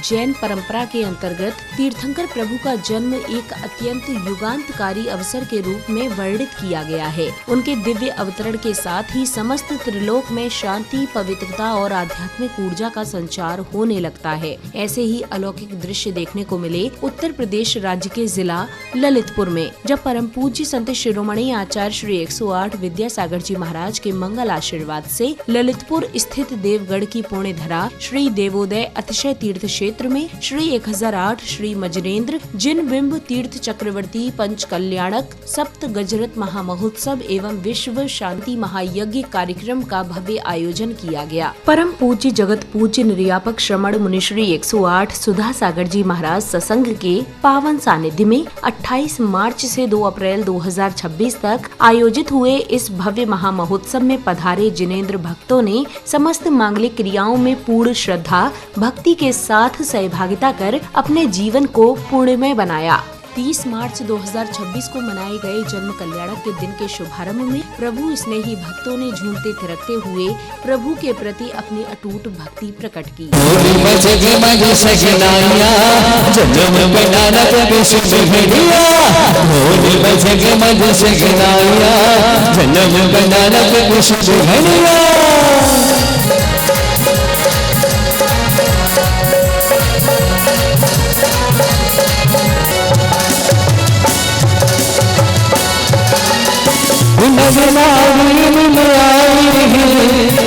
जैन परंपरा के अंतर्गत तीर्थंकर प्रभु का जन्म एक अत्यंत युगांतकारी अवसर के रूप में वर्णित किया गया है। उनके दिव्य अवतरण के साथ ही समस्त त्रिलोक में शांति, पवित्रता और आध्यात्मिक ऊर्जा का संचार होने लगता है। ऐसे ही अलौकिक दृश्य देखने को मिले उत्तर प्रदेश राज्य के जिला ललितपुर में, जब परम पूज्य संत शिरोमणि आचार्य श्री 108 विद्यासागर जी महाराज के मंगल आशीर्वाद से ललितपुर स्थित देवगढ़ की पुण्य धरा श्री देवोदय अतिशय तीर्थ क्षेत्र में श्री 1008 श्री मजरेंद्र जिन बिंब तीर्थ चक्रवर्ती पंच कल्याणक सप्त गजरत महामहोत्सव एवं विश्व शांति महायज्ञ कार्यक्रम का भव्य आयोजन किया गया। परम पूज्य जगत पूज्य निर्यापक श्रमण मुनि श्री 108 सुधा सागर जी महाराज सत्संग के पावन सानिध्य में 28 मार्च से 2 अप्रैल 2026 तक आयोजित हुए इस भव्य महामहोत्सव में पधारे जिनेंद्र भक्तों ने समस्त मांगलिक क्रियाओं में पूर्ण श्रद्धा भक्ति के साथ सहभागिता कर अपने जीवन को पुण्यमय बनाया। 30 मार्च 2026 को मनाए गए जन्म कल्याणक के दिन के शुभारंभ में प्रभु स्नेही भक्तों ने झूमते थिरकते हुए प्रभु के प्रति अपनी अटूट भक्ति प्रकट की।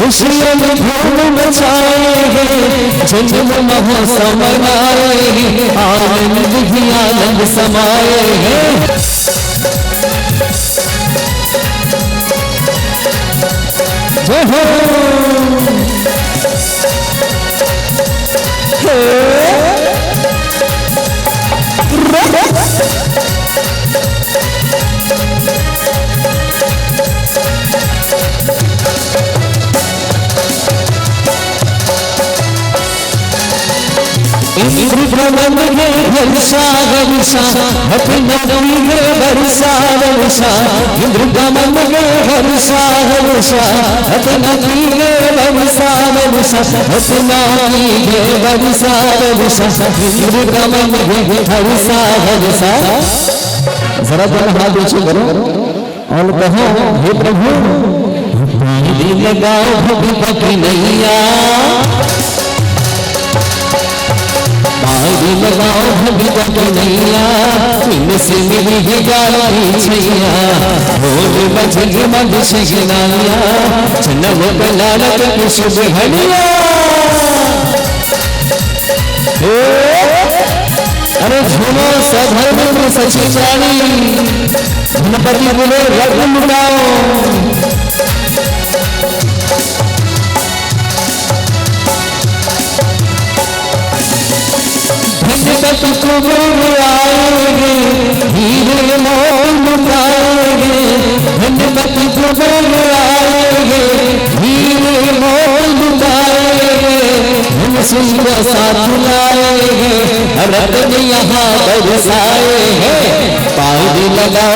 खुशियों में धूम मचाए हैं, जन्म महोत्सव मनाए हैं, आनंद ही आनंद समाए हैं। जय इंद्र भवन में वर्षा वर्षा अपना वर्षा वर्षा इंद्र भवन में वर्षा वर्षा अपना वर्षा वर्षा अपना वर्षा वर्षा इंद्र भवन में वर्षा वर्षा। जरा दोनों हाथ ऊंचे करो और कहो, हे प्रभु दिल लगाओ भक्ति नैया, बारी लगाओ भक्ति नैया, इनसे मिली गाली छैया, बोल बजल मध सजनाया, जन्म कल्याणक की शुभ घड़िया। अरे झूलो सधर्म में सची चाली, गणपति बोले रघु मुड़ाओ। धन्यपत कुबेर आएंगे, हीरे मोल लुटाएंगे, धन्यपत कुबेर आएंगे, हीरे मोल लुटाएंगे, हम सुंदर साथ लाएंगे, रत्न यहाँ बरसाए हैं, पानी लगा।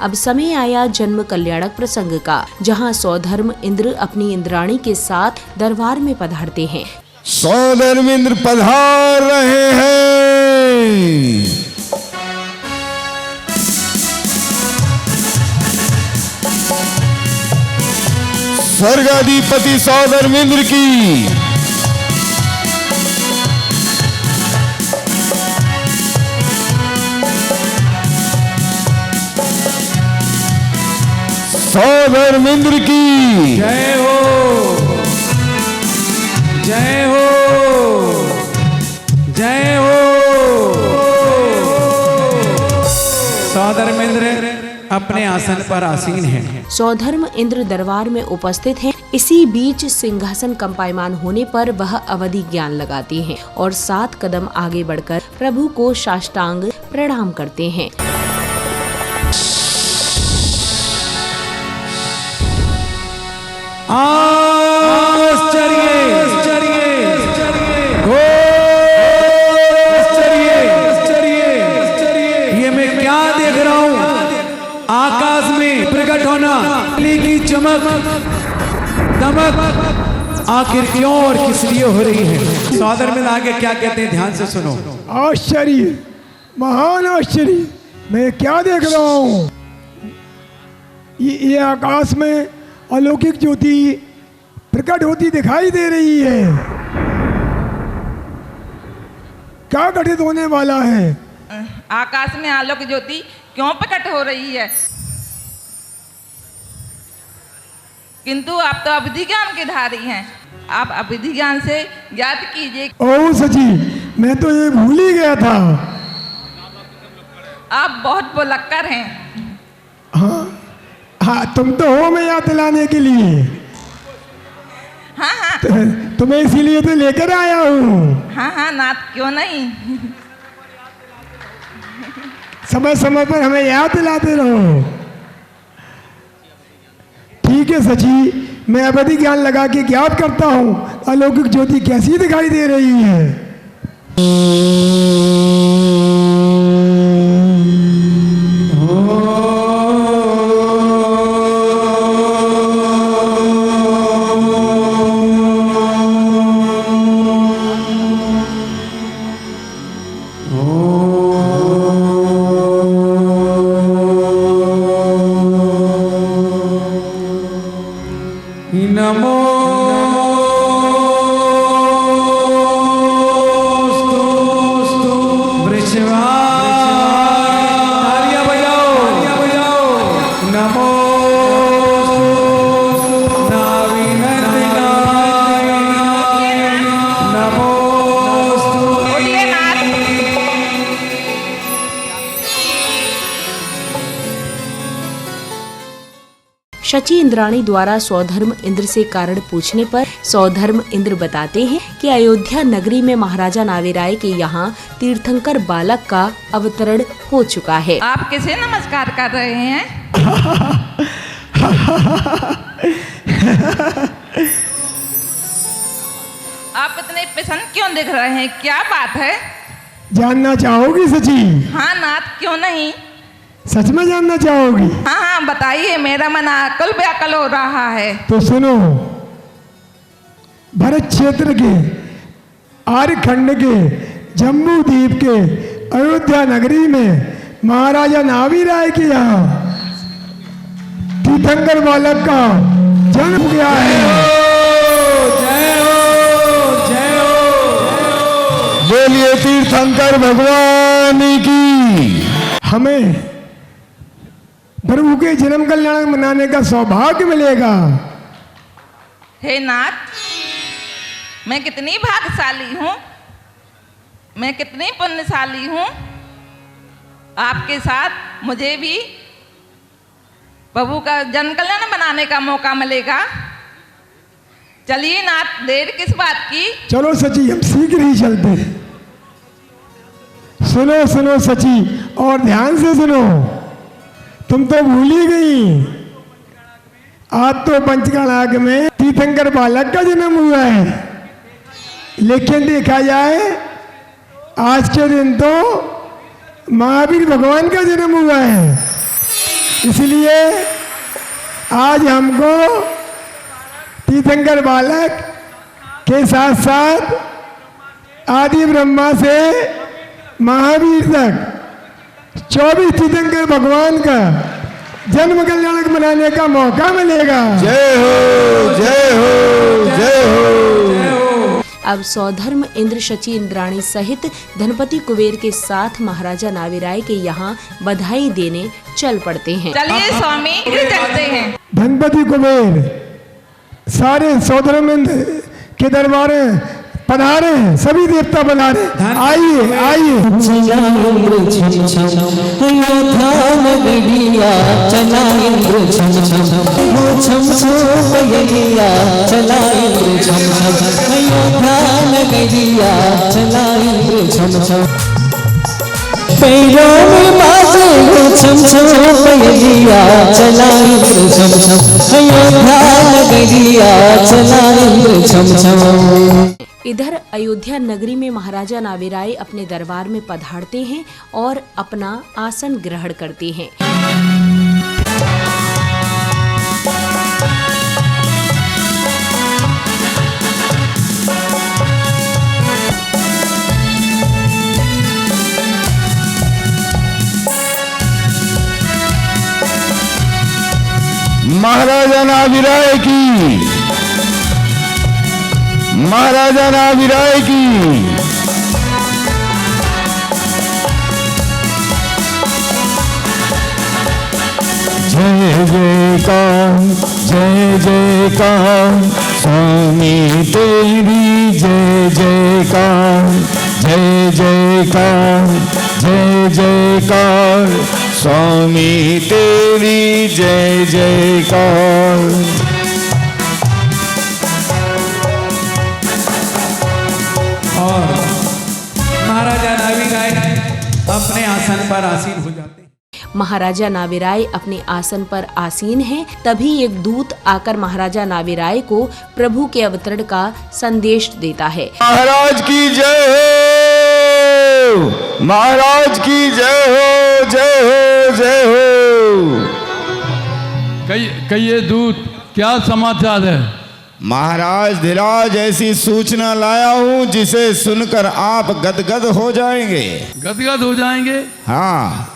अब समय आया जन्म कल्याणक प्रसंग का, जहां सौधर्म इंद्र अपनी इंद्राणी के साथ दरबार में पधारते हैं। सौधर्म इंद्र पधार रहे हैं। स्वर्गाधिपति सौधर्म इंद्र की सौधर्म इंद्र की जय हो, जय हो, जय हो। सौधर्म इंद्र अपने आसन पर आसीन हैं। सौधर्म इंद्र दरबार में उपस्थित हैं। इसी बीच सिंहासन कंपायमान होने पर वह अवधि ज्ञान लगाते हैं और 7 कदम आगे बढ़कर प्रभु को साष्टांग प्रणाम करते हैं। आश्चर्य, आश्चर्य, आश्चर्य, ये मैं क्या देख रहा हूँ? आकाश में प्रकट होना, बिजली की चमक दमक आखिर क्यों और किस लिए हो रही है? सौधर्म इंद्र आगे क्या कहते हैं, ध्यान से सुनो। आश्चर्य, महान आश्चर्य, मैं क्या देख रहा हूँ? ये आकाश में अलौकिक ज्योति प्रकट होती दिखाई दे रही है। क्या घटित होने वाला है? आकाश में आलोक ज्योति क्यों प्रकट हो रही है? किंतु आप तो अविधि ज्ञान के धारी हैं, आप अविधि ज्ञान से याद कीजिए। ओह सची, मैं तो ये भूल ही गया था। आप बहुत बुलक्कर हैं। हाँ हाँ, तुम तो हो मैं याद दिलाने के लिए। हाँ हाँ तुम्हें इसीलिए तो लेकर आया हूँ। हाँ हाँ नाथ, क्यों नहीं। समय समय पर हमें याद दिलाते रहो। ठीक है सची, मैं अवधि ज्ञान लगा के ज्ञात करता हूँ अलौकिक ज्योति कैसी दिखाई दे रही है। नमो शची इंद्राणी द्वारा सौधर्म इंद्र से कारण पूछने पर सौधर्म इंद्र बताते हैं कि अयोध्या नगरी में महाराजा नावीराय के यहाँ तीर्थंकर बालक का अवतरण हो चुका है। आप किसे नमस्कार कर रहे हैं? आप इतने प्रसन्न क्यों दिख रहे हैं, क्या बात है? जानना चाहोगी सची? हाँ नाथ, क्यों नहीं। सच में जानना चाहोगी? हाँ हाँ बताइए, मेरा मन आकुल व्याकुल हो रहा है। तो सुनो, भरत क्षेत्र के आर्यखंड के जम्बू द्वीप के अयोध्या नगरी में महाराजा नावीराय के यहाँ तीर्थंकर बालक का जन्म गया है। बोलिए तीर्थंकर भगवान की। हमें प्रभु के जन्म कल्याण मनाने का सौभाग्य मिलेगा। हे नाथ, मैं कितनी भाग्यशाली हूँ, मैं कितनी पुण्यशाली हूँ। आपके साथ मुझे भी प्रभु का जन्म कल्याण मनाने का मौका मिलेगा। चलिए नाथ, देर किस बात की। चलो सची, हम शीघ्र ही चलते हैं। सुनो सुनो सची, और ध्यान से सुनो, तुम तो भूल ही गई, आज तो पंचकनाग में तीर्थंकर बालक का जन्म हुआ है। लेकिन देखा जाए आज के दिन तो महावीर भगवान का जन्म हुआ है। इसलिए आज हमको तीर्थंकर बालक के साथ साथ आदि ब्रह्मा से महावीर तक 24 तीर्थंकर भगवान का जन्म कल्याणक मनाने का मौका मिलेगा। जय हो जय हो जय हो। अब सौधर्म इंद्र शची इंद्राणी सहित धनपति कुबेर के साथ महाराजा नावीराय के यहाँ बधाई देने चल पड़ते हैं। चलिए स्वामी, चलते हैं। धनपति कुबेर सारे सौधर्म इंद्र के दरबार पधारे हैं, सभी देवता पधारे। आइए आइए। चला इंद्र छम छम अयोध्या नगरिया, चला इंद्र छम छम हो छम छम पयलिया, चला इंद्र छम छम अयोध्या नगरिया, चला इंद्र छम छम पैरों में बाजे हो छम छम पयलिया, चला इंद्र छम छम अयोध्या नगरिया, चला इंद्र छम छम। इधर अयोध्या नगरी में महाराजा नावीराय अपने दरबार में पधारते हैं और अपना आसन ग्रहण करते हैं। महाराजा नाविराय की, महाराजा नाविराय की। जय जयकार, जय जयकार, स्वामी तेरी जय जयकार, जय जयकार, जय जयकार, स्वामी तेरी जय जयकार। और महाराजा नाविराय अपने आसन पर आसीन हो जाते हैं। महाराजा नाविराय अपने आसन पर आसीन हैं। तभी एक दूत आकर महाराजा नाविराय को प्रभु के अवतरण का संदेश देता है। महाराज की जय हो, महाराज की जय हो, जय हो, जय हो। कहिए दूत, क्या समाचार है? महाराज धीराज ऐसी सूचना लाया हूँ जिसे सुनकर आप गदगद हो जाएंगे। गदगद हो जाएंगे? हाँ।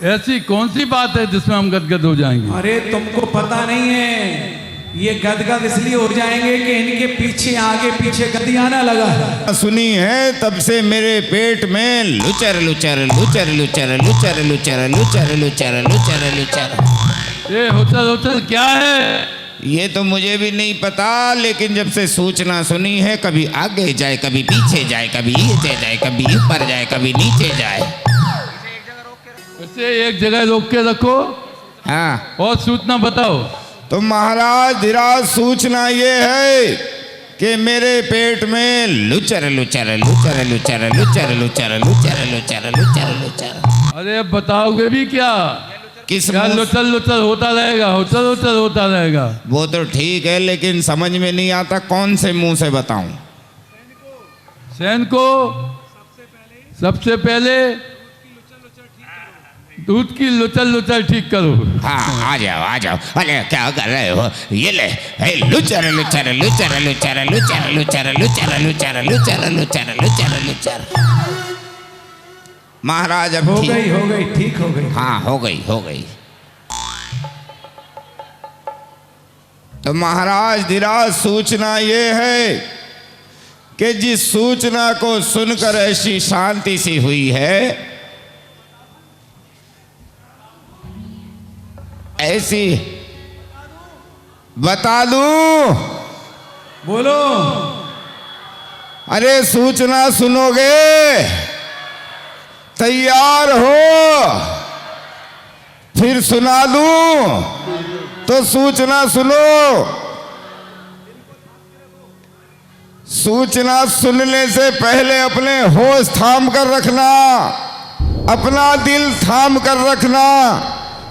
ऐसी कौन सी बात है जिसमें हम गदगद हो जाएंगे? अरे तुमको पता नहीं है, ये गदगद इसलिए हो जाएंगे कि इनके पीछे आगे पीछे गदियाना लगा है। सुनी है तब से मेरे पेट में लुचर लुचर लुचर लुचर लुचर लुचर लुचर लुचर लुचर लुचर। ये होचल होचल क्या है? ये तो मुझे भी नहीं पता, लेकिन जब से सूचना सुनी है कभी आगे जाए, कभी पीछे जाए, कभी नीचे जाए, कभी ऊपर जाए, कभी नीचे जाए। इसे एक जगह रोक के रखो। हाँ। और सूचना बताओ। तो महाराज धीराज सूचना ये है कि मेरे पेट में लुचर लुचर लुचर लुचर लुचर लुचर लुचर लुचर लुचर लुचर। अरे बताओगे भी क्या? किस क्या लुचर लुचर होता रहेगा? होचल होचल होता रहेगा। वो तो ठीक है, लेकिन समझ में नहीं आता कौन से मुंह से बताऊं। सैन को सबसे पहले दूध की लुचल लुचल ठीक करो। हाँ, आ जाओ आ जाओ। अरे क्या कर रहे हो? ये ले, लुचर लुचर लुचर लुचर लुचर लुचर लुचर लुचर लुचर लुचर लुचर लुचर। महाराज अब हो गई ठीक हो गई। हाँ, हो गई। तो महाराज धीराज सूचना ये है कि जिस सूचना को सुनकर ऐसी शांति सी हुई है, ऐसी बता दूं? बोलो। अरे सूचना सुनोगे? तैयार हो? फिर सुना दूं? तो सूचना सुनो। सूचना सुनने से पहले अपने होश थाम कर रखना, अपना दिल थाम कर रखना।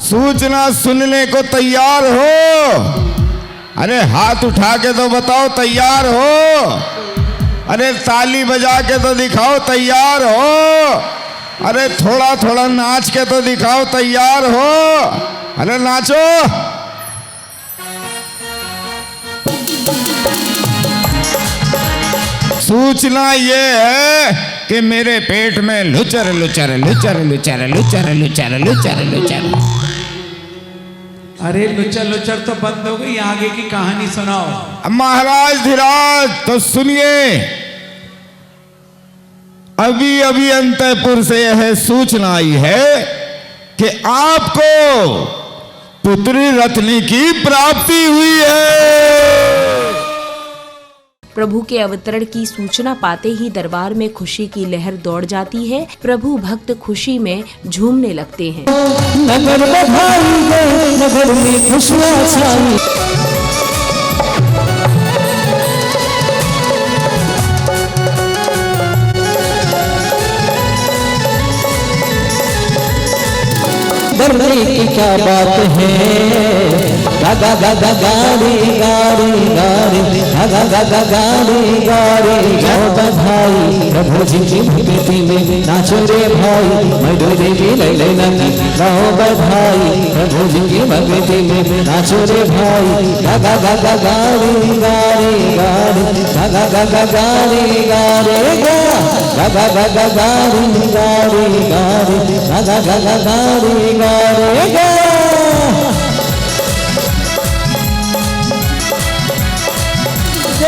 सूचना सुनने को तैयार हो? अरे हाथ उठा के तो बताओ तैयार हो? अरे ताली बजा के तो दिखाओ तैयार हो? अरे थोड़ा थोड़ा नाच के तो दिखाओ तैयार हो? अरे नाचो। सूचना ये है कि मेरे पेट में लुचर लुचर लुचर लुचर लुचर लुचर लुचर लुचर। अरे लुचर लुचर तो बंद हो गई, आगे की कहानी सुनाओ। महाराज धीराज तो सुनिए। अभी अभी अंतःपुर से यह सूचना आई है कि आपको पुत्री रत्नी की प्राप्ति हुई है। प्रभु के अवतरण की सूचना पाते ही दरबार में खुशी की लहर दौड़ जाती है। प्रभु भक्त खुशी में झूमने लगते हैं। नगर बधाई गए, नगर में खुशियाँ छाई। डरने की क्या बात है? गा गा गा गाड़ी गाड़ी गाड़ी गा गा गा गाड़ी गाड़ी। जाओ बधाई प्रभु जी की भक्ति में नाचो रे भाई, मधुर देवी ले ले नंदी। जाओ बधाई प्रभु जी की भक्ति में नाचो रे भाई। गा गा गा गाड़ी गाड़ी गाड़ी गा गा गा गाड़ी गाड़ी गा गा गा गाड़ी गाड़ी गाड़ी गा गा गा गाड़ी गाड़ी गा।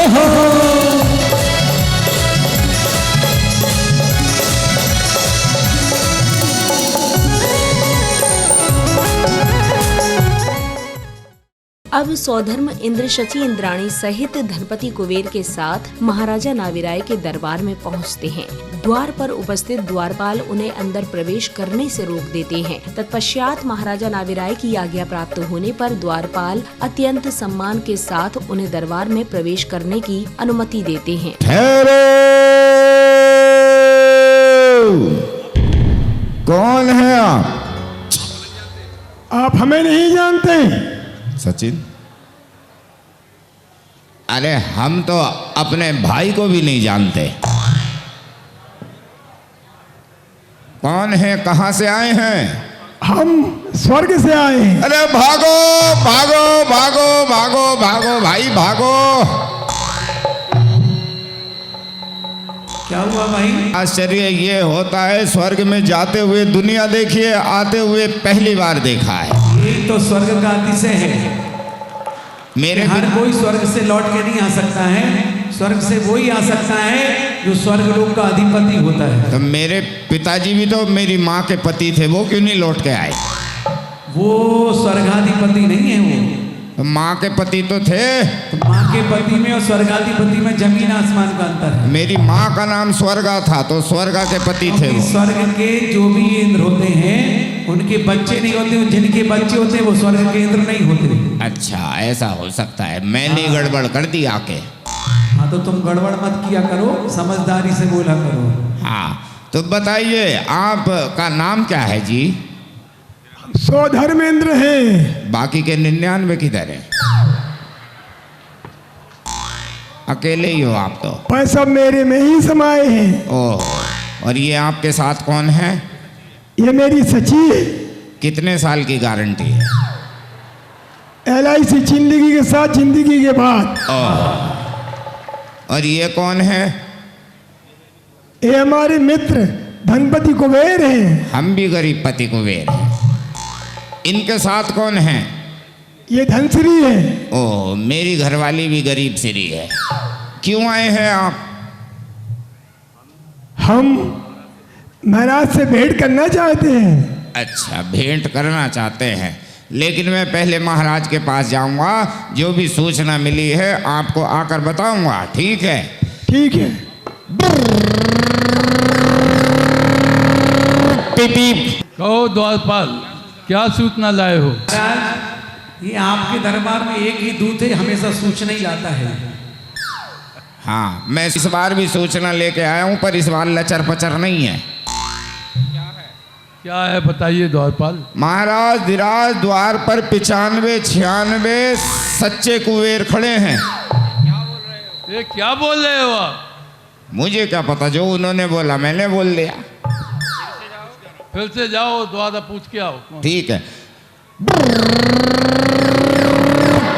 हो। अब सौधर्म इंद्र शची इंद्राणी सहित धनपति कुबेर के साथ महाराजा नाविराय के दरबार में पहुंचते हैं। द्वार पर उपस्थित द्वारपाल उन्हें अंदर प्रवेश करने से रोक देते हैं। तत्पश्चात महाराजा नाविराय की आज्ञा प्राप्त होने पर द्वारपाल अत्यंत सम्मान के साथ उन्हें दरबार में प्रवेश करने की अनुमति देते हैं। ठहरो, कौन है आप हमें नहीं जानते? सचिन, अरे हम तो अपने भाई को भी नहीं जानते। कौन है, कहां से आए हैं? हम स्वर्ग से आए हैं। अरे भागो भागो भागो भागो भागो भाई भागो। क्या हुआ भाई? आश्चर्य ये होता है, स्वर्ग में जाते हुए दुनिया देखिए, आते हुए पहली बार देखा है। यही तो स्वर्ग का अतिशय है। मेरे हर कोई स्वर्ग से लौट के नहीं आ सकता है। स्वर्ग से वही आ सकता है जो स्वर्ग लोक का अधिपति होता है। तो मेरे पिताजी भी तो मेरी माँ के पति थे, वो क्यों नहीं लौट के आए? वो स्वर्गाधिपति नहीं है। वो तो माँ के पति तो थे। तो माँ के पति में और स्वर्गाधिपति में जमीन आसमान का अंतर है। मेरी माँ का नाम स्वर्गा था, तो स्वर्गा के पति थे वो। स्वर्ग के जो भी इंद्र होते हैं उनके बच्चे नहीं होते, जिनके बच्चे होते हैं वो स्वर्ग के इंद्र नहीं होते। अच्छा, ऐसा हो सकता है। मैंने गड़बड़ कर दी आके। हाँ तो तुम गड़बड़ मत किया करो, समझदारी से बोला करो। हाँ तो बताइए, आपका नाम क्या है जी? सौधर्मेंद्र है। बाकी के 99 किधर है? अकेले ही हो आप तो? पर सब मेरे में ही समाये हैं। ओह, और ये आपके साथ कौन है? ये मेरी सची है। कितने साल की गारंटी है? LIC जिंदगी के साथ, जिंदगी के बाद। और ये कौन है? ये हमारे मित्र धनपति कुबेर हैं। हम भी गरीब पति कुबेर हैं। इनके साथ कौन है? ये धनश्री है। ओह, मेरी घरवाली भी गरीब श्री है। क्यों आए हैं आप? हम महाराज से भेंट करना चाहते हैं। अच्छा, भेंट करना चाहते हैं, लेकिन मैं पहले महाराज के पास जाऊंगा। जो भी सूचना मिली है आपको आकर बताऊंगा, ठीक है? ठीक है। कहो द्वारपाल, क्या सूचना लाए हो? महाराज, ये आपके दरबार में एक ही दूत है, हमेशा सूचना ही लाता है। हाँ, मैं इस बार भी सूचना लेके आया हूं, पर इस बार लचर पचर नहीं है। क्या है बताइए द्वारपाल। महाराज धीराज द्वार पर 95-96 सच्चे कुबेर खड़े हैं। ये क्या बोल रहे हो आप? मुझे क्या पता, जो उन्होंने बोला मैंने बोल दिया। फिर से जाओ, द्वारा पूछ के आओ। ठीक है।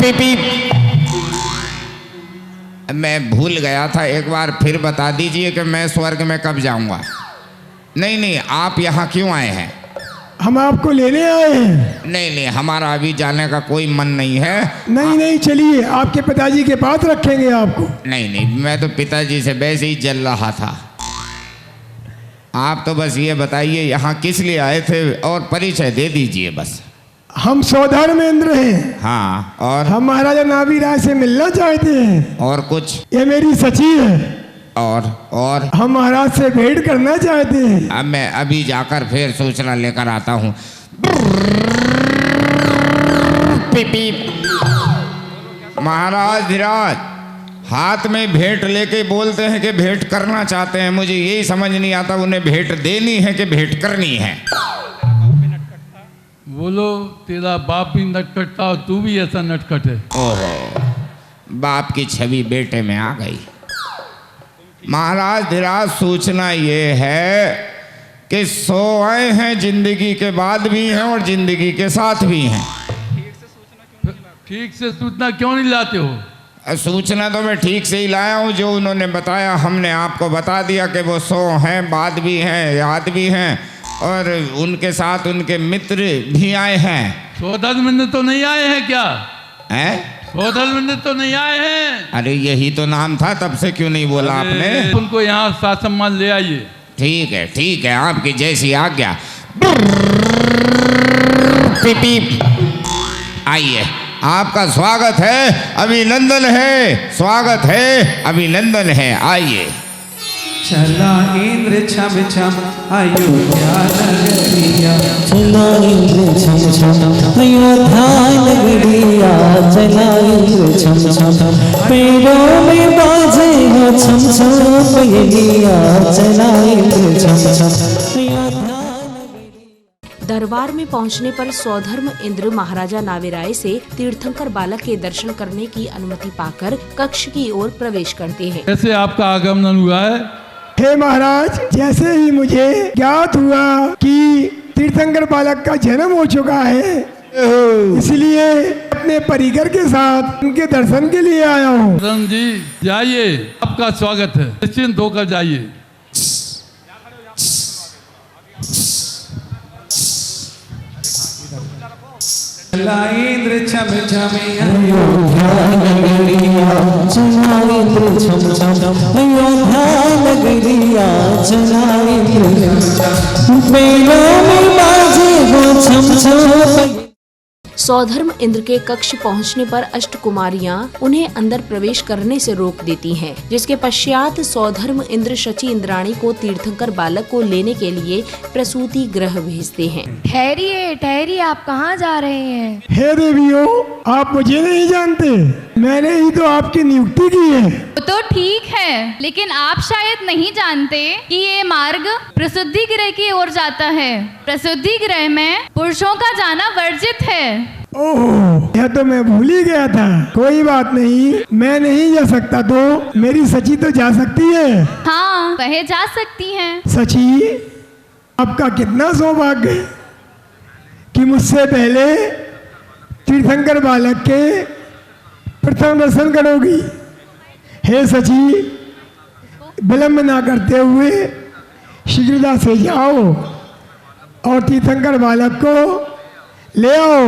पीप पीप। मैं भूल गया था, एक बार फिर बता दीजिए कि मैं स्वर्ग में कब जाऊंगा। नहीं नहीं, आप यहाँ क्यों आए हैं? हम आपको लेने आए हैं। नहीं नहीं, हमारा अभी जाने का कोई मन नहीं है। नहीं नहीं, चलिए आपके पिताजी के पास रखेंगे आपको। नहीं नहीं, मैं तो पिताजी से वैसे ही जल रहा था। आप तो बस ये बताइए यहाँ किस लिए आए थे, और परिचय दे दीजिए बस। हम सौधर्मेंद्र हैं। हाँ, और हम महाराजा नाविराय से मिलना चाहते हैं। और कुछ? ये मेरी सची है। और हम महाराज से भेंट करना चाहते हैं। अब मैं अभी जाकर फिर सूचना लेकर आता हूँ। महाराज धीराज हाथ में भेंट लेके बोलते हैं कि भेंट करना चाहते हैं। मुझे यही समझ नहीं आता, उन्हें भेंट देनी है कि भेंट करनी है? बोलो, तेरा बाप भी नटखट था और तू भी ऐसा नटखट है। ओहो, बाप की छवि बेटे में आ गई। महाराज धीराज सूचना ये है कि 100 आए हैं, जिंदगी के बाद भी हैं और जिंदगी के साथ भी हैं। ठीक से सूचना क्यों नहीं लाते हो? सूचना तो मैं ठीक से ही लाया हूँ, जो उन्होंने बताया हमने आपको बता दिया कि वो 100 हैं, बाद भी हैं, याद भी हैं, और उनके साथ उनके मित्र भी आए हैं। सौधर्मेंद्र तो नहीं आए हैं क्या? हैं? सौधर्म इंद्र तो नहीं आए हैं। अरे यही तो नाम था, तब से क्यों नहीं बोला आपने? उनको यहाँ साथ सम्मान ले आइए। ठीक है, आपकी जैसी आज्ञा। आइए, आपका स्वागत है, अभिनंदन है, स्वागत है, अभिनंदन है, आइए। चला इंद्र छम छम अयोध्या नगरिया, चला इंद्र छम छम अयोध्या नगरिया, चला इंद्र छम छम पेड़ों में बाजे हो छम छम पयलिया, चला इंद्र छम छम अयोध्या। दरबार में पहुंचने पर सौधर्म इंद्र महाराजा नावेराय से तीर्थंकर बालक के दर्शन करने की अनुमति पाकर कक्ष की ओर प्रवेश करते हैं। कैसे आपका आगमन हुआ है? हे महाराज, जैसे ही मुझे ज्ञात हुआ कि तीर्थंकर बालक का जन्म हो चुका है, इसलिए अपने परिकर के साथ उनके दर्शन के लिए आया हूँ। रंग जी जाइए, आपका स्वागत है, निश्चिंत होकर जाइए। चला इंद्र छम छम अयोध्या नगरिया, चला इंद्र छम छम अयोध्या नगरिया, चला इंद्र छम छम पेड़ों में बाजे हो छम छम। सौधर्म इंद्र के कक्ष पहुंचने पर अष्टकुमारियां उन्हें अंदर प्रवेश करने से रोक देती हैं, जिसके पश्चात सौधर्म इंद्र शची इंद्राणी को तीर्थंकर बालक को लेने के लिए प्रसूति गृह भेजते हैं। ठहरिए, आप कहाँ जा रहे हैं? हे देवियों, आप मुझे नहीं जानते, मैंने ही तो आपकी नियुक्ति की है। तो ठीक है, लेकिन आप शायद नहीं जानते कि ये मार्ग प्रसूति गृह की ओर जाता है। प्रसूति गृह में पुरुषों का जाना वर्जित है। ओह, यह तो मैं भूल ही गया था। कोई बात नहीं, मैं नहीं जा सकता तो मेरी सची तो जा सकती है। हाँ, वह जा सकती हैं। सची, आपका कितना सौभाग्य है कि मुझसे पहले तीर्थंकर बालक के प्रथम दर्शन करोगी। हे सची, विलंब ना करते हुए शीघ्रता से जाओ और तीर्थंकर बालक को ले आओ।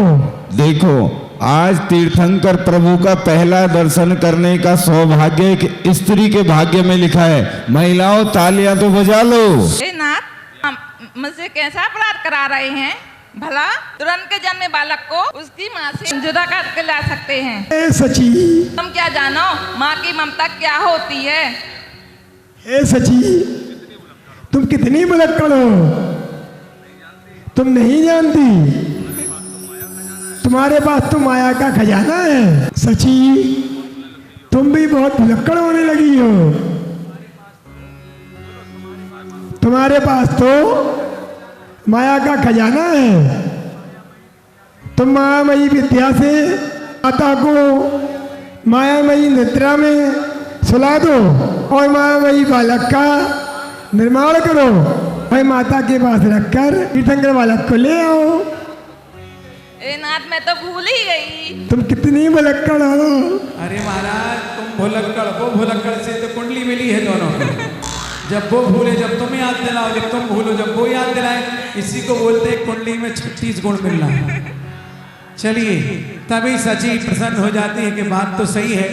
देखो, आज तीर्थंकर प्रभु का पहला दर्शन करने का सौभाग्य एक स्त्री के भाग्य में लिखा है। महिलाओं, तालियां तो बजा लो। हे नाथ, मुझसे कैसा अपराध करा रहे हैं? भला तुरंत के जन्मे बालक को उसकी माँ से जुदा करके ला सकते हैं। हे सची, तुम क्या जानो माँ की ममता क्या होती है? हे सची, तुम कितनी बुलक्कड़ हो, तुम नहीं जानती। तुम्हारे पास तो माया का खजाना है। सची, तुम भी बहुत भुलक्कड़ होने लगी हो। तुम्हारे पास तो माया का खजाना है। तुम मायामयी विद्या से माता को मायामयी निद्रा में सुला दो और मायामयी बालक का निर्माण करो। भाई माता के पास रखकर तीर्थंकर बालक को ले आओ। ए नाथ, मैं तो भूल ही गई। तुम कितनी भुलक्कड़ हो। अरे महाराज, तुम भुलक्कड़, वो भुलक्कड़ से तो कुंडली मिली है दोनों को। जब वो भूले जब तुम याद दिलाओ, जब तुम भूलो जब वो याद दिलाए, इसी को बोलते हैं कुंडली में 36 गुण मिलना। चलिए, तभी सची प्रसन्न हो जाती है कि बात तो सही है,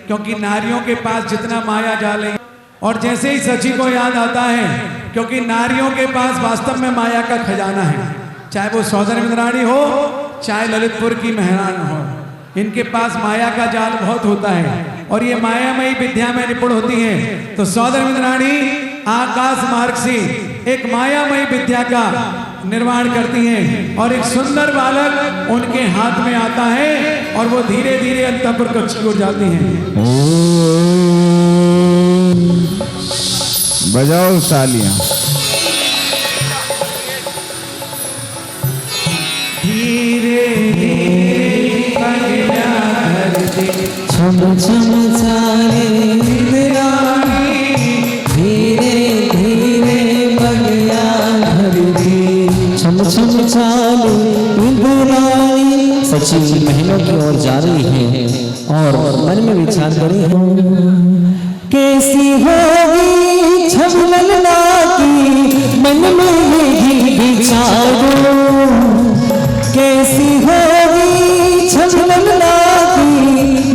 क्योंकि नारियों के पास जितना माया जाल है, और जैसे ही सची को याद आता है, क्योंकि नारियों के पास वास्तव में माया का खजाना है, चाहे वो सौधर्म इंद्राणी हो चाहे ललितपुर की मेहरान हो, इनके पास माया का जाल बहुत होता है और ये मायामयी विद्या में निपुण होती हैं। तो सौधर्म इंद्राणी आकाश मार्ग से एक मायामयी विद्या का निर्माण करती हैं और एक सुंदर बालक उनके हाथ में आता है और वो धीरे धीरे अंतःपुर कक्ष की ओर जाती हैं। बजाओ तालियां। धीरे छम छम चाले इंद्राणी, धीरे धीरे बगिया भरती। छम छम चाले इंद्राणी। सची महलों की ओर जा रही है और मन में विचार करी है, कैसी होगी छबलना की, मन में यही विचारो। कैसी होगी छबलना की,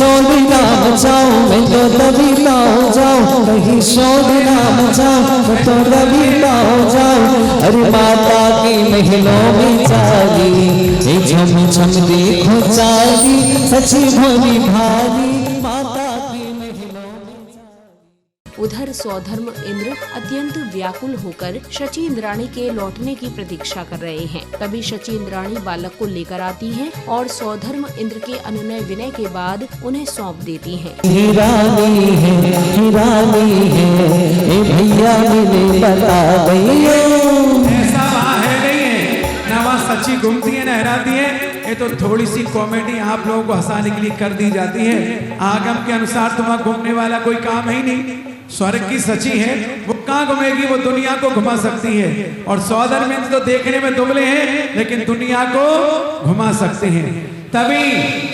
शोर ना मचाऊं मैं तो रवि ना हो जाऊं, कहीं शोर ना मचाऊं मैं तो रवि ना हो जाऊं। अरे माता की महलों में चाली झम झम देखो चाली, सची भोली भारी माता की महलों में चाली। उधर सौधर्म इंद्र अत्यंत व्याकुल होकर शची इंद्राणी के लौटने की प्रतीक्षा कर रहे हैं। तभी शची इंद्राणी बालक को लेकर आती हैं और सौधर्म इंद्र के अनुनय विनय के बाद उन्हें सौंप देती हैं। हिरानी है ए भैया मैंने बता भैया। ऐसा वहाँ है नहीं है ना, वहाँ सच्ची घूमती है नहराती है। ये तो थोड़ी सी कॉमेडी आप लोगों को हंसाने के लिए कर दी जाती है। आगम के अनुसार तुम्हारा घूमने वाला कोई काम है ही नहीं। स्वर्ग की सची है, वो कहाँ घूमेगी, वो दुनिया को घुमा सकती है। और सौधर्म इंद्र तो देखने में दुबले हैं लेकिन दुनिया को घुमा सकते हैं। तभी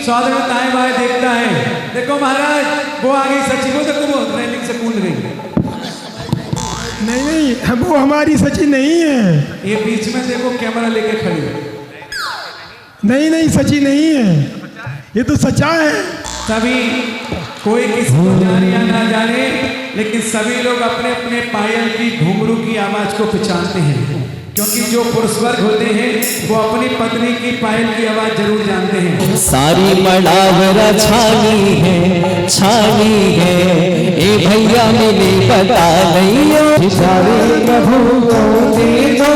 सौधर्म दाएं बाएं देखता है, देखो महाराज वो आ गई सची, वो देखो वो रेलिंग से कूद गई। नहीं वो हमारी सची नहीं है। ये बीच में देखो कैमरा लेके खड़ी है। नहीं सची नहीं है, ये तो सच्चा है। तभी कोई किसी को जाने या ना जाने लेकिन सभी लोग अपने अपने पायल की घुंघरू की आवाज को पहचानते हैं, क्योंकि जो पुरुष वर्ग होते हैं वो अपनी पत्नी की पायल की आवाज जरूर जानते हैं। सारी मड़ावरा छानी है ए भैया मैंने बता नहीं। प्रभु को दे दो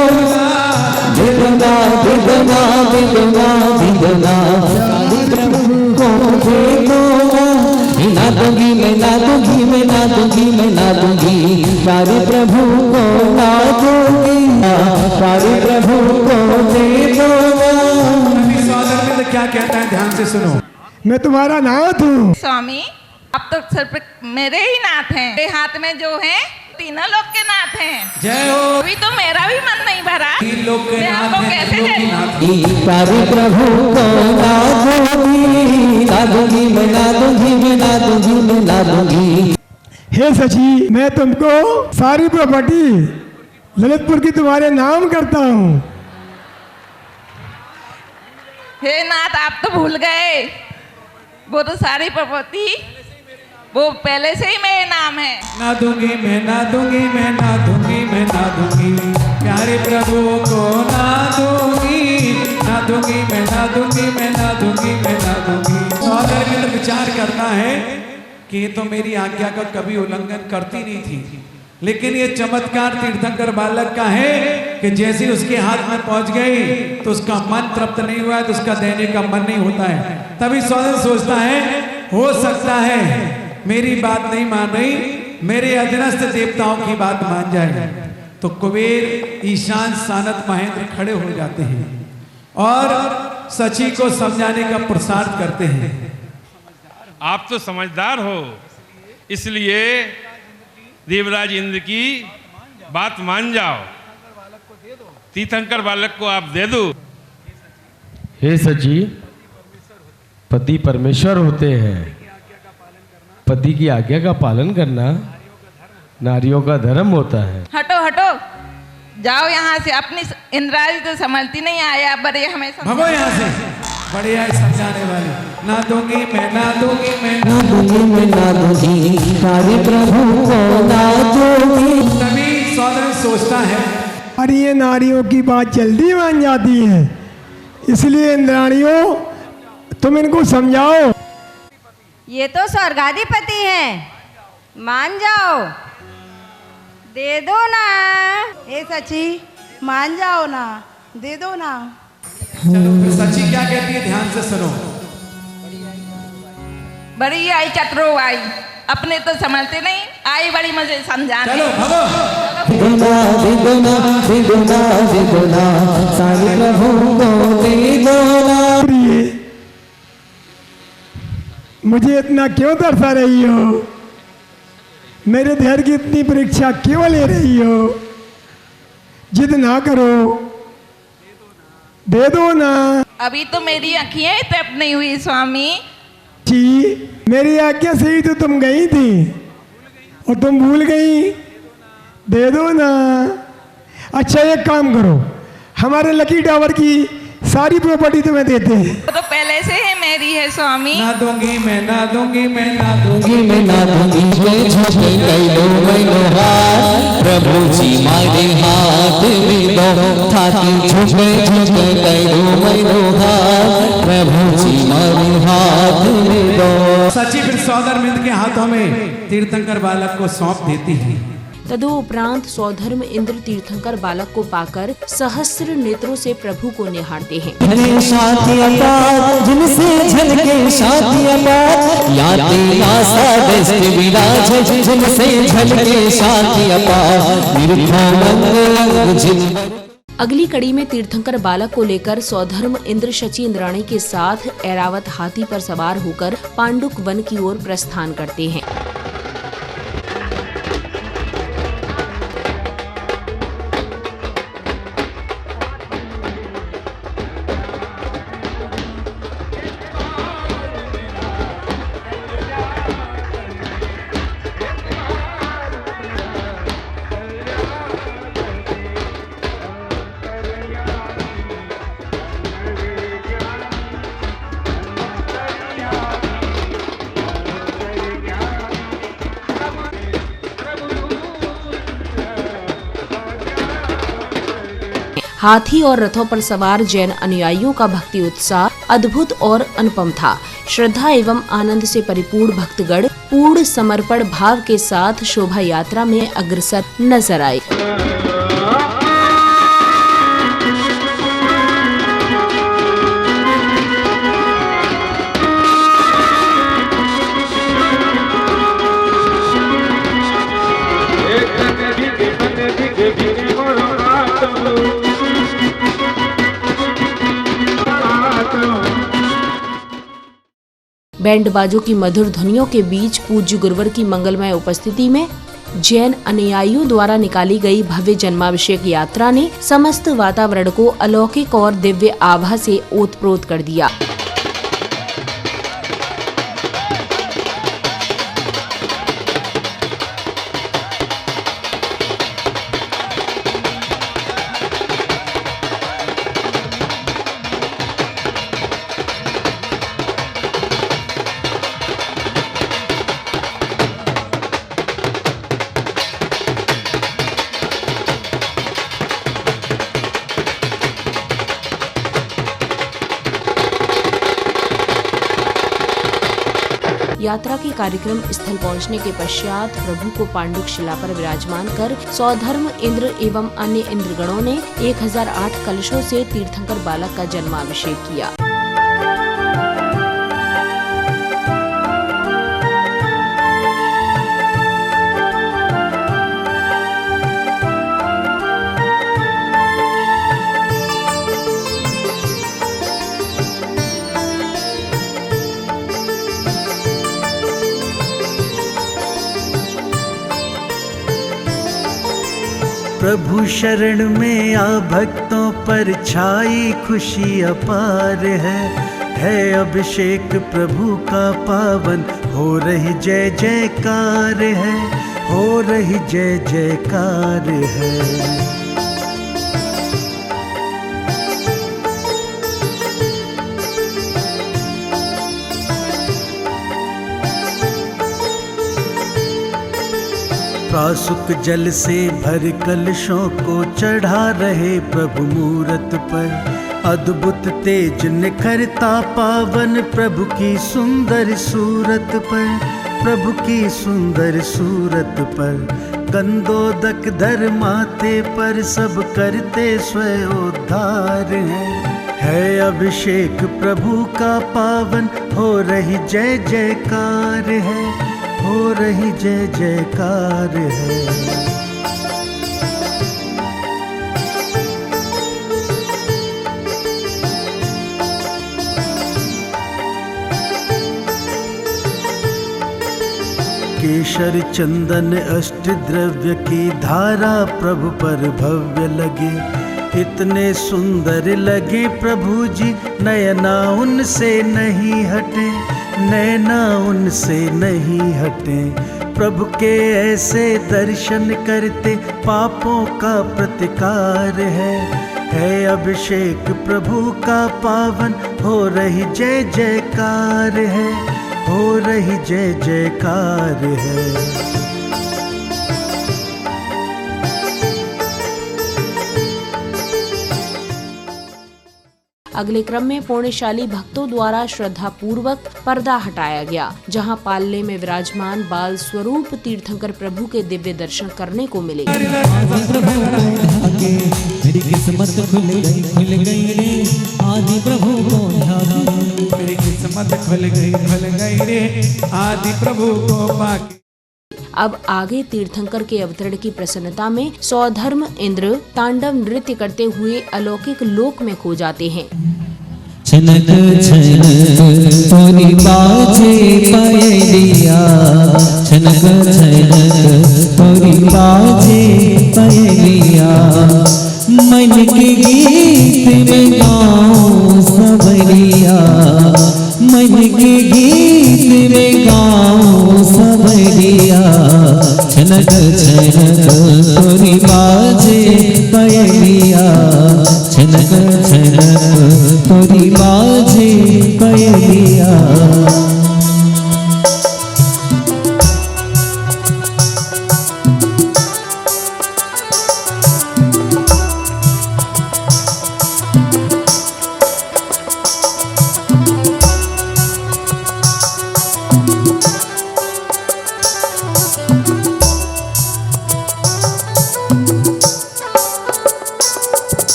दिदना दिदना दिदना दिदना, प्रभु को दे दो ना दूंगी मैं ना दूंगी मैं ना दूंगी मैं ना दूंगी, प्यारे प्रभु को ना दूंगी, प्यारे प्रभु को दे दो। अभी सौधर्म इंद्र क्या कहता है ध्यान से सुनो। मैं तुम्हारा नाथ हूँ। स्वामी अब तो सिर्फ मेरे ही नाथ हैं, मेरे हाथ में जो हैं तीनों लोग के नाथ हैं। जय हो। अभी तो मेरा भी मन नहीं भरा, तीन लोग के मैं नाथ आपको हैं, कैसे तीन लोग की दे नाथ दूं? प्यारे प्रभु को ना दूंगी ना दूंगी मैं ना दूंगी मैं ना दूंगी मैं ना दूंगी। हे सची, मैं तुमको सारी प्रॉपर्टी ललितपुर की तुम्हारे नाम करता हूँ। हे नाथ आप तो भूल गए, वो तो सारी प्रॉपर्टी वो पहले से ही मेरे नाम है। ना दूंगी मैं ना दूंगी मैं ना दूंगी मैं ना दूंगी, प्यारे प्रभु को ना दूंगी ना दूंगी मैं ना दूंगी मैं ना दूंगी मैं ना दूंगी। सौधर्म इंद्र विचार करता है कि ये तो मेरी आज्ञा का कभी उल्लंघन करती नहीं थी, लेकिन ये चमत्कार तीर्थंकर बालक का है कि जैसे उसके हाथ में पहुंच गई तो उसका मन तृप्त नहीं हुआ है, तो उसका देने का मन नहीं होता है। तभी सौधर्म सोचता है हो सकता है मेरी बात नहीं मान रही, मेरे अधीनस्थ देवताओं की बात मान जाए। तो कुबेर, ईशान, सानत, महेंद्र खड़े हो जाते हैं और सची को समझाने का पुरुषार्थ करते हैं। आप तो समझदार हो, इसलिए देवराज इंद्र की बात मान जाओ, तीर्थंकर बालक को आप दे दो। हे सची, पति परमेश्वर होते हैं, पति की आज्ञा का पालन करना नारियों का धर्म होता है। हटो हटो जाओ यहाँ से, अपनी इंद्राणी तो संभलती नहीं आया, बड़े हमें भगो यहाँ से, बढ़िया समझाने वाले। ना दूंगी मैं ना दूंगी मैं ना दूंगी मैं ना दूंगी, प्यारे प्रभु को ना दूंगी। तभी सौधर्म सोचता है और ये नारियों की बात जल्दी मान जाती है, इसलिए इंद्राणियों तुम इनको समझाओ। ये तो स्वर्गाधिपति हैं, मान जाओ, दे दो ना। हे सची मान जाओ ना, दे दो ना। चलो फिर सची क्या कहती है ध्यान से सुनो। बड़ी आई चतरो आई, अपने तो समझते नहीं, आई बड़ी मुझे समझाने। चलो भगो। दिदना दिदना दिदना दिदना, सारे प्रभु को दे दो ना। मुझे इतना क्यों तरसा रही हो? मेरे धैर्य की इतनी परीक्षा क्यों ले रही हो? जिद ना करो, दे दो ना। अभी तो मेरी आँखें तृप्त नहीं हुई स्वामी। जी, मेरी आज्ञा से ही तो तुम गई थी और तुम भूल गई, दे दो ना। अच्छा एक काम करो, हमारे लकी टावर की सारी प्रॉपर्टी तुम्हें देते हैं। तो पहले से है मेरी, है स्वामी। ना दूंगी मैं, ना दूंगी मैं, ना दूंगी मैं, ना दूंगी मैं, झुक गई लो मैनो हाथ, प्रभु जी मारे हाथ में दो, थाकी झुक गई लो मैनो हाथ, प्रभु जी मारे हाथ में दो। सची फिर सौधर्मिंद के हाथों में तीर्थंकर बालक को सौंप देती है। तदुपरांत सौधर्म इंद्र तीर्थंकर बालक को पाकर सहस्र नेत्रों से प्रभु को निहारते हैं। जिनसे झलके शांति अपार, याते आशा दृष्टि विराज, जिनसे झलके शांति अपार, निर्भय जिन। अगली कड़ी में तीर्थंकर बालक को लेकर सौधर्म इंद्र शची इंद्राणी के साथ ऐरावत हाथी पर सवार होकर पांडुक वन की ओर प्रस्थान करते हैं। हाथी और रथों पर सवार जैन अनुयायियों का भक्ति उत्साह अद्भुत और अनुपम था। श्रद्धा एवं आनंद से परिपूर्ण भक्तगण पूर्ण समर्पण भाव के साथ शोभा यात्रा में अग्रसर नजर आए। बैंड बाजों की मधुर ध्वनियों के बीच पूज्य गुरुवर की मंगलमय उपस्थिति में जैन अनुयायियों द्वारा निकाली गई भव्य जन्माभिषेक यात्रा ने समस्त वातावरण को अलौकिक और दिव्य आभा से ओतप्रोत कर दिया। यात्रा के कार्यक्रम स्थल पहुंचने के पश्चात प्रभु को पांडुक शिला पर विराजमान कर सौधर्म इंद्र एवं अन्य इंद्रगणों ने 1008 कलशों से तीर्थंकर बालक का जन्माभिषेक किया। प्रभु शरण में आ भक्तों पर छाई खुशी अपार है अभिषेक प्रभु का पावन, हो रही जय जयकार है, हो रही जय जयकार है। प्रासुक जल से भर कलशों को चढ़ा रहे प्रभु मूरत पर, अद्भुत तेज निखरता पावन प्रभु की सुंदर सूरत पर, प्रभु की सुंदर सूरत पर। गंधोदक धर माथे पर सब करते स्वयोद्धार है अभिषेक प्रभु का पावन, हो रही जय जयकार है, हो रही जय जयकार है। केशर चंदन अष्ट द्रव्य की धारा प्रभु पर भव्य लगे, इतने सुंदर लगे प्रभु जी, नयना उनसे नहीं हटे, नैना उनसे नहीं हटे। प्रभु के ऐसे दर्शन करते पापों का प्रतिकार है अभिषेक प्रभु का पावन, हो रही जय जयकार है, हो रही जय जयकार है। अगले क्रम में पुण्यशाली भक्तों द्वारा श्रद्धा पूर्वक पर्दा हटाया गया, जहां पालने में विराजमान बाल स्वरूप तीर्थंकर प्रभु के दिव्य दर्शन करने को मिले। मेरी किस्मत खुल गई रे आदि प्रभु को ध्यान, मेरी किस्मत खुल गई रे आदि प्रभु को पाके। अब आगे तीर्थंकर के अवतरण की प्रसन्नता में सौधर्म इंद्र तांडव नृत्य करते हुए अलौकिक लोक में खो जाते हैं। छनक छन तोरी बाजे पयलिया, छनक छन तोरी बाजे पयलिया, मन के गीत में गाऊं सबरिया, मन के गीत में गाऊं सबरिया, छनक छनक तोरी बाजे पयलिया, छनक छनक तोरी बाजे पयलिया।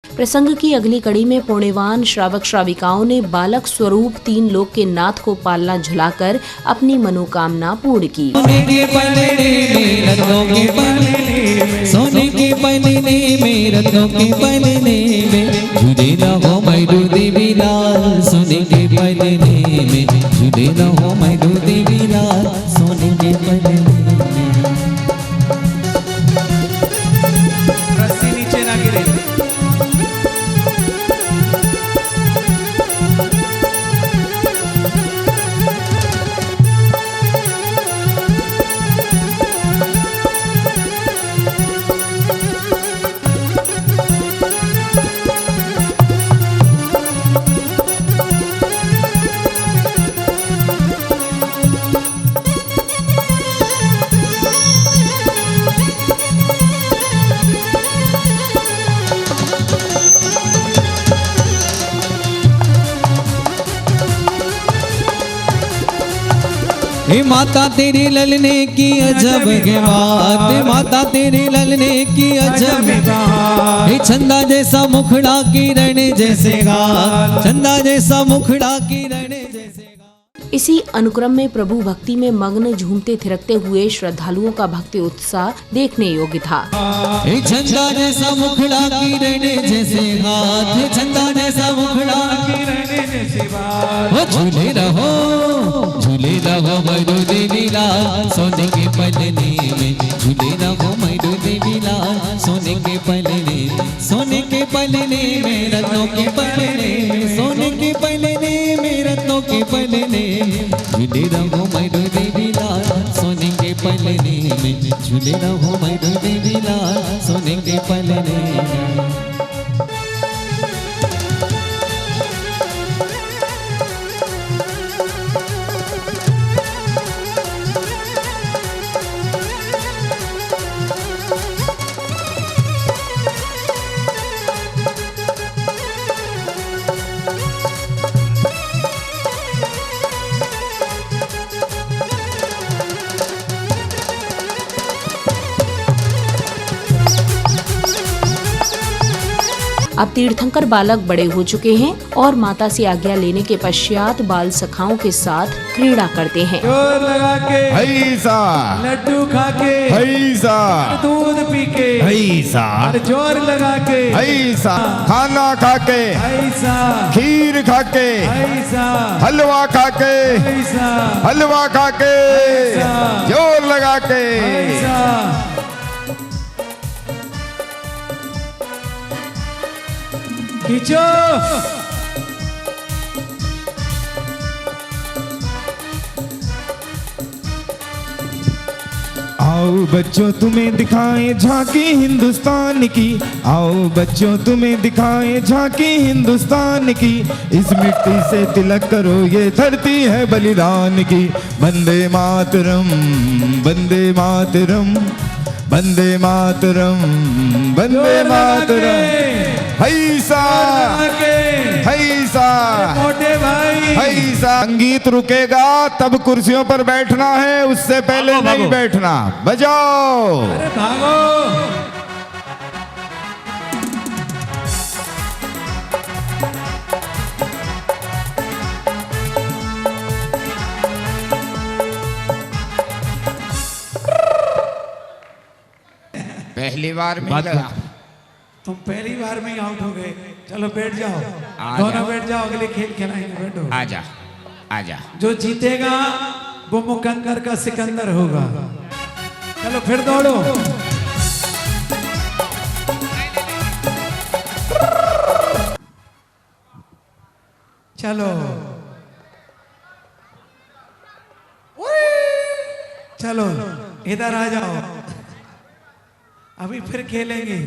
प्रसंग की अगली कड़ी में पुण्यवान श्रावक श्राविकाओं ने बालक स्वरूप 3 लोक के नाथ को पालना झुलाकर अपनी मनोकामना पूर्ण की। सोने के पलने में रत्नों के पलने, सोने के पलने में रत्नों के पलने में, झूले न हो मैडू देवी लाल, सोने के पलने में झूले न हो मैडू देवी लाल, सोने के पलने में। रस्सी नीचे ना गिरे। हे माता तेरी ललने की अजब के बात, माता तेरी ललने की अजब बात, हे चंदा जैसा मुखड़ा किरण जैसे गाल, चंदा जैसा मुखड़ा किरण जैसे। इसी अनुक्रम में प्रभु भक्ति में मग्न झूमते थिरकते हुए श्रद्धालुओं का भक्ति उत्साह देखने योग्य था। चंदा जैसा मुखड़ा किरण जैसे हाथ, चंदा जैसा मुखड़ा किरण जैसे बात, झूले रहो मैडू देवी लाल, सोने के पलने में, झूले रहो मैडू देवी लाल, सोने के पलने, सोने के पलने में रत्नों के पलने, सोने के पलने में रत्नों के पलने, झूले रहो मैडू देवी लाल, सोने के पलने में, झूले रहो मैडू देवी लाल, सोने के पलने में। अब तीर्थंकर बालक बड़े हो चुके हैं और माता से आज्ञा लेने के पश्चात बाल सखाओं के साथ क्रीड़ा करते हैं। जोर लगा के हैसा, लड्डू खा के हैसा, दूध पी के हैसा, जोर लगा के हैसा, खाना खा के हैसा, खीर खा के हैसा, हलवा खा के हैसा, हलवा खा के जोर लगा के खींचो। आओ बच्चों तुम्हें दिखाएं झांकी हिंदुस्तान की, आओ बच्चों तुम्हें दिखाएं झांकी हिंदुस्तान की। इस मिट्टी से तिलक करो ये धरती है बलिदान की। वंदे मातरम, वंदे मातरम, वंदे मातरम, वंदे मातरम। हैसा हैसा मोटे भाई, हैसा। संगीत रुकेगा तब कुर्सियों पर बैठना है, उससे पहले नहीं बैठना। बजाओ। अरे भागो। पहली बार में बात लगा। तुम पहली बार में ही आउट हो गए। चलो बैठ जाओ, दोनों बैठ जाओ, अगले खेल खिलाएंगे। बैठो। आजा आजा। जो जीतेगा वो मुकंदर का सिकंदर होगा। चलो फिर दौड़ो। चलो चलो इधर आ जाओ, अभी फिर खेलेंगे।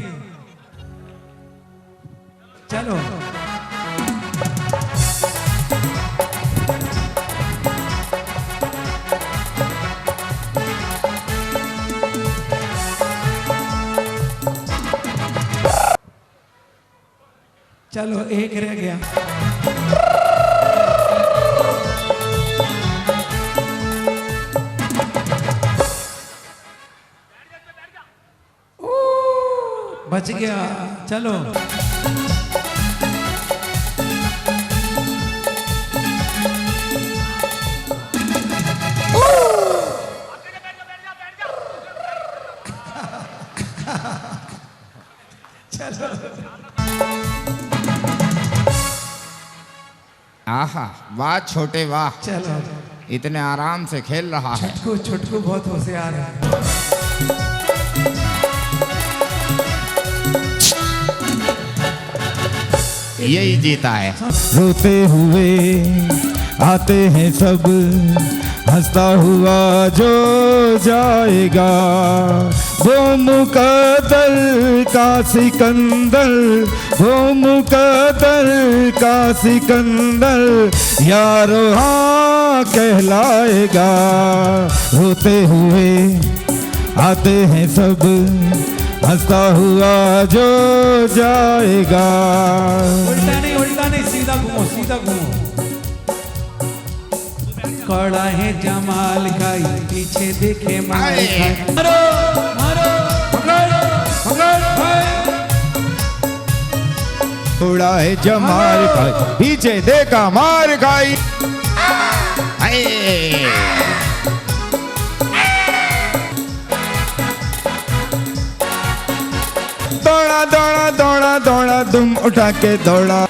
चलो चलो एक रह गया। बच गया। चलो चलो। आहा वाह छोटे वाह। चलो इतने आराम से खेल रहा है। छुटकू छुटकू बहुत होशियार है। यही जीता है। रोते हुए आते हैं सब, हंसता हुआ जो जाएगा, वो मुकद्दर का सिकंदर, वो मुकद्दर का सिकंदर यारो हाँ कहलाएगा। रोते हुए आते हैं सब, हंसता हुआ जो जाएगा। उल्टा नहीं, सीधा घूमो, सीधा घूमो। कड़ा है जमाल का, पीछे देखे माल का। मारो मारो, पकड़ पकड़ भाई। थोड़ा है जमाल का, पीछे देखा मार खाई। दौड़ा दौड़ा दौड़ा दौड़ा दुम उठा के दौड़ा।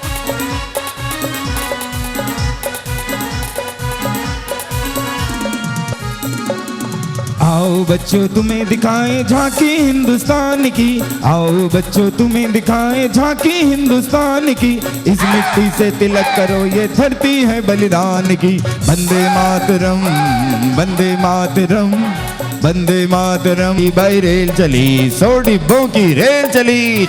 आओ बच्चों तुम्हें दिखाएं झांकी हिंदुस्तान की, आओ बच्चों तुम्हें दिखाएं झांकी हिंदुस्तान की। इस मिट्टी से तिलक करो ये धरती है बलिदान की। वंदे मातरम, वंदे मातरम, वंदे मातरम। बाई रेल चली, 100 डिब्बों की रेल चली।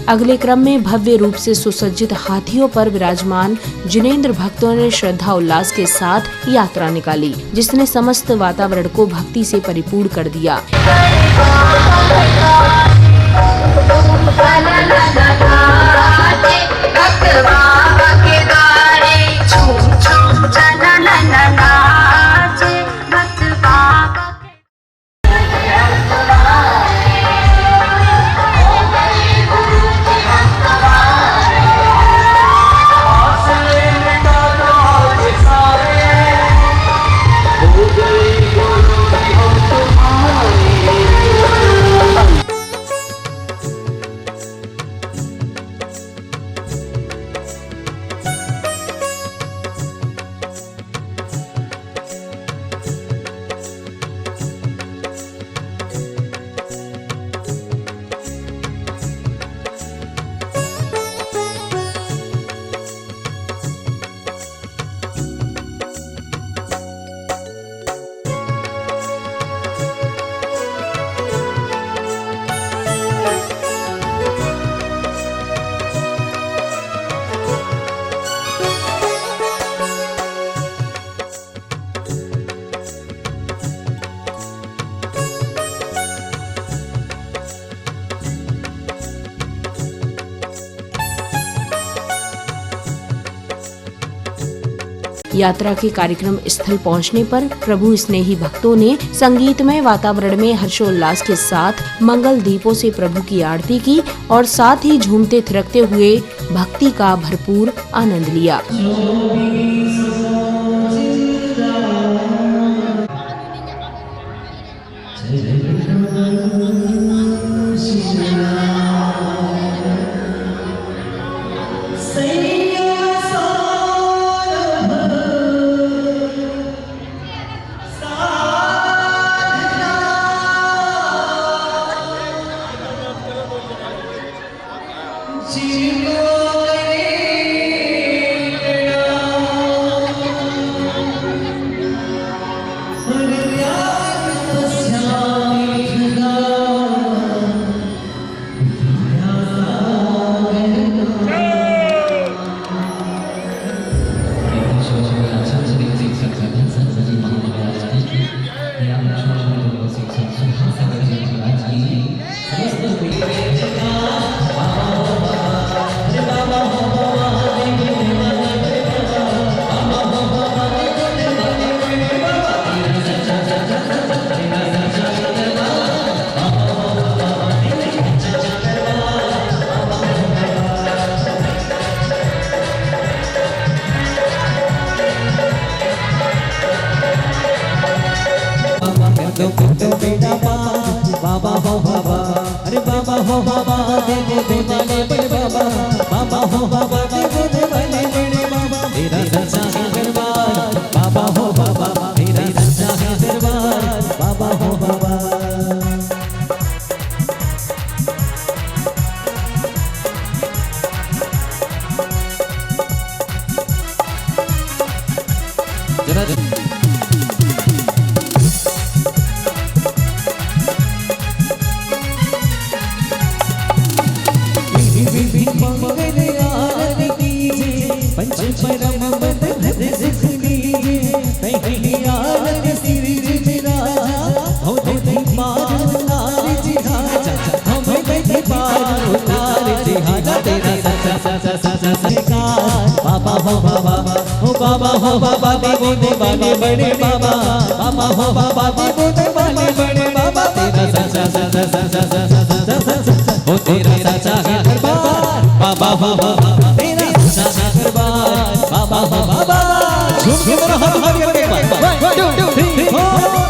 अगले क्रम में भव्य रूप से सुसज्जित हाथियों पर विराजमान जिनेंद्र भक्तों ने श्रद्धा उल्लास के साथ यात्रा निकाली, जिसने समस्त वातावरण को भक्ति से परिपूर्ण कर दिया। यात्रा के कार्यक्रम स्थल पहुंचने पर प्रभु स्नेही भक्तों ने संगीतमय वातावरण में हर्षोल्लास के साथ मंगल दीपों से प्रभु की आरती की और साथ ही झूमते थिरकते हुए भक्ति का भरपूर आनंद लिया। बाबा हो बाबा, अरे बाबा हो बाबा, दे दे बड़े बड़े बाबा, बाबा हो बाबा, दे दे बड़े बड़े बाबा, तेरा सच्चा है दरबार, बाबा हो बाबा, तेरा सच्चा है दरबार, बाबा हो बाबा। बाबा हो बाबा, ओ बाबा हो बाबा, देवो देवाने बड़े बाबा, बाबा हो बाबा, देवो देवाने बड़े बाबा, तेरा सच्चा सच्चा सच्चा सच्चा सच्चा, ओ तेरा सच्चा है दरबार, बाबा हो बाबा, तेरा सच्चा है दरबार, बाबा हो बाबा। झूम के मेरा हाथ हाथ करके 1 2 3 4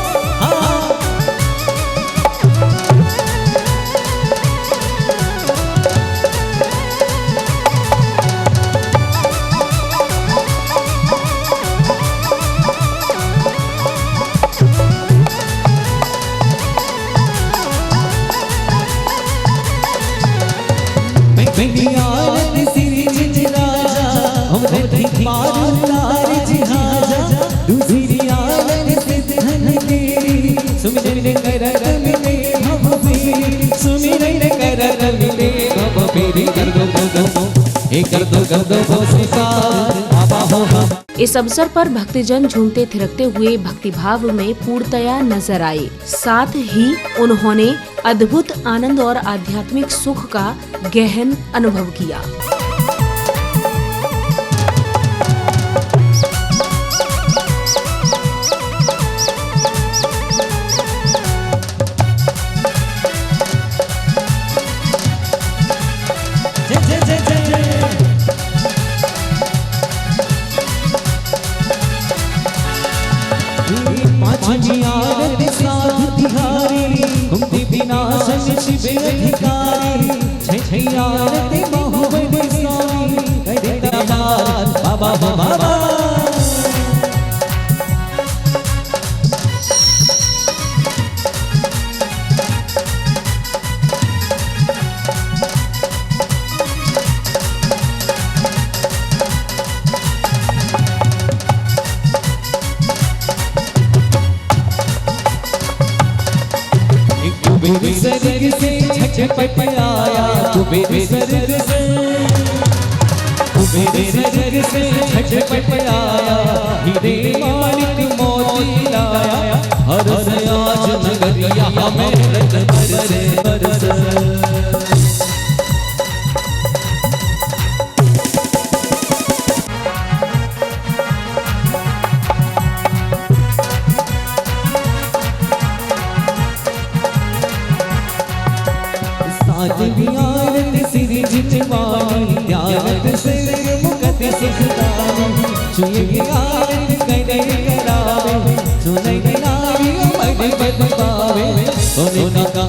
इस अवसर पर भक्तजन झूमते थिरकते हुए भक्तिभाव में पूर्णतया नजर आए। साथ ही उन्होंने अद्भुत आनंद और आध्यात्मिक सुख का गहन अनुभव किया। बाबा हो बाबा। कुबेर स्वर्ग से झटपट आया, कुबेर स्वर्ग से, कुबेर स्वर्ग से झटपट आया, हीरे माणिक मोती लाया, हर आज नगरिया में रत्न बरसे बरसे। आज भी आरती सिर जितवानी ध्यानत सिर मुकत सुखदानी छुएगी आरती करे करावे सुने नारी मर बद पावे सोने का